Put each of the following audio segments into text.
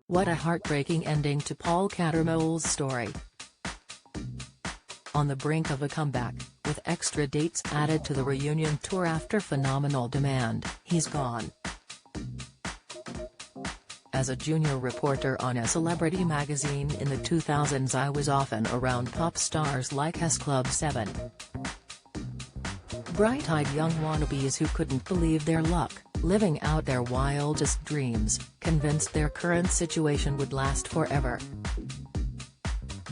What a heartbreaking ending to Paul Cattermole's story. On the brink of a comeback, with extra dates added to the reunion tour after phenomenal demand, he's gone. As a junior reporter on a celebrity magazine in the 2000s, I was often around pop stars like Club 7. Bright-eyed young wannabes who couldn't believe their luck, living out their wildest dreams, convinced their current situation would last forever.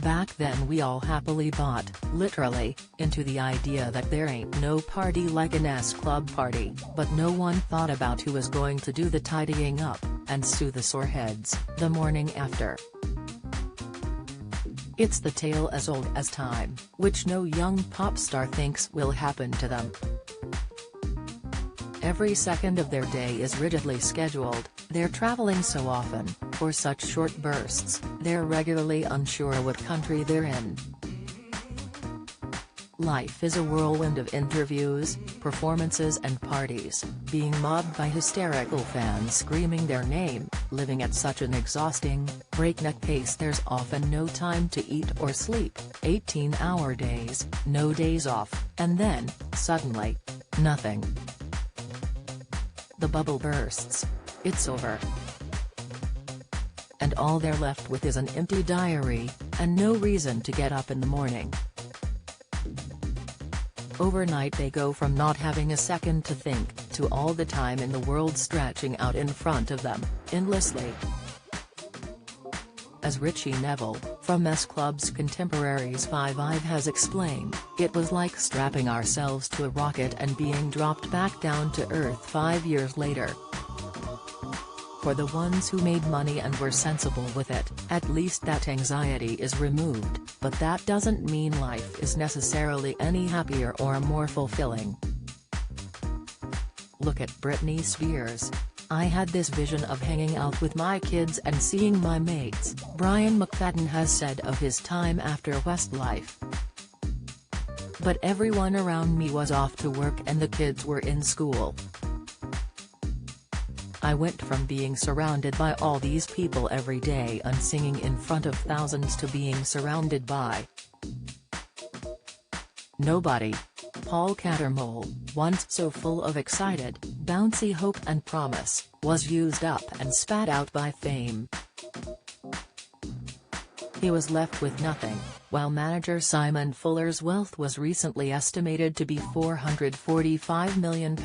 Back then we all happily bought, literally, into the idea that there ain't no party like an S-Club party, but no one thought about who was going to do the tidying up, and sew the sore heads, the morning after. It's the tale as old as time, which no young pop star thinks will happen to them. Every second of their day is rigidly scheduled, they're traveling so often, for such short bursts, they're regularly unsure what country they're in. Life is a whirlwind of interviews, performances and parties, being mobbed by hysterical fans screaming their name, living at such an exhausting, breakneck pace there's often no time to eat or sleep, 18-hour days, no days off, and then, suddenly, nothing. The bubble bursts. It's over. And all they're left with is an empty diary, and no reason to get up in the morning. Overnight they go from not having a second to think, to all the time in the world stretching out in front of them, endlessly. As Richie Neville, from S-Club's Contemporaries 5 has explained, it was like strapping ourselves to a rocket and being dropped back down to Earth 5 years later. For the ones who made money and were sensible with it, at least that anxiety is removed, but that doesn't mean life is necessarily any happier or more fulfilling. Look at Britney Spears. I had this vision of hanging out with my kids and seeing my mates, Brian McFadden has said of his time after Westlife. But everyone around me was off to work and the kids were in school. I went from being surrounded by all these people every day and singing in front of thousands to being surrounded by nobody. Paul Cattermole, once so full of excited, bouncy hope and promise, was used up and spat out by fame. He was left with nothing, while manager Simon Fuller's wealth was recently estimated to be £445 million.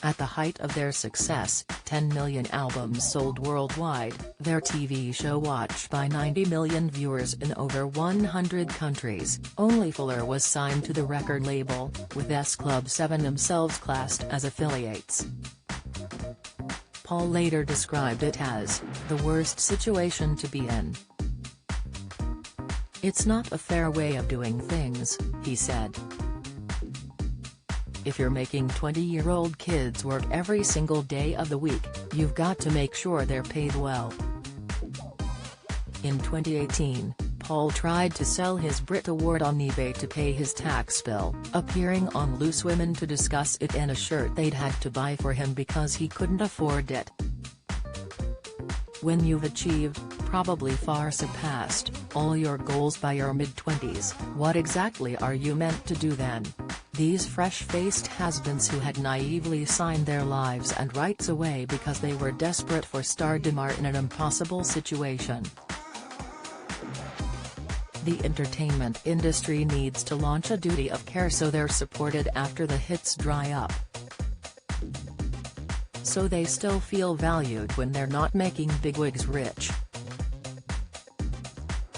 At the height of their success, 10 million albums sold worldwide, their TV show watched by 90 million viewers in over 100 countries, only Fuller was signed to the record label, with S-Club 7 themselves classed as affiliates. Paul later described it as, the worst situation to be in. It's not a fair way of doing things, he said. If you're making 20-year-old kids work every single day of the week, you've got to make sure they're paid well. In 2018, Paul tried to sell his Brit Award on eBay to pay his tax bill, appearing on Loose Women to discuss it in a shirt they'd had to buy for him because he couldn't afford it. When you've achieved, probably far surpassed, all your goals by your mid-20s, what exactly are you meant to do then? These fresh-faced has-beens who had naively signed their lives and rights away because they were desperate for stardom are in an impossible situation. The entertainment industry needs to launch a duty of care so they're supported after the hits dry up. So they still feel valued when they're not making bigwigs rich.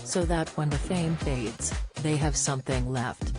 So that when the fame fades, they have something left.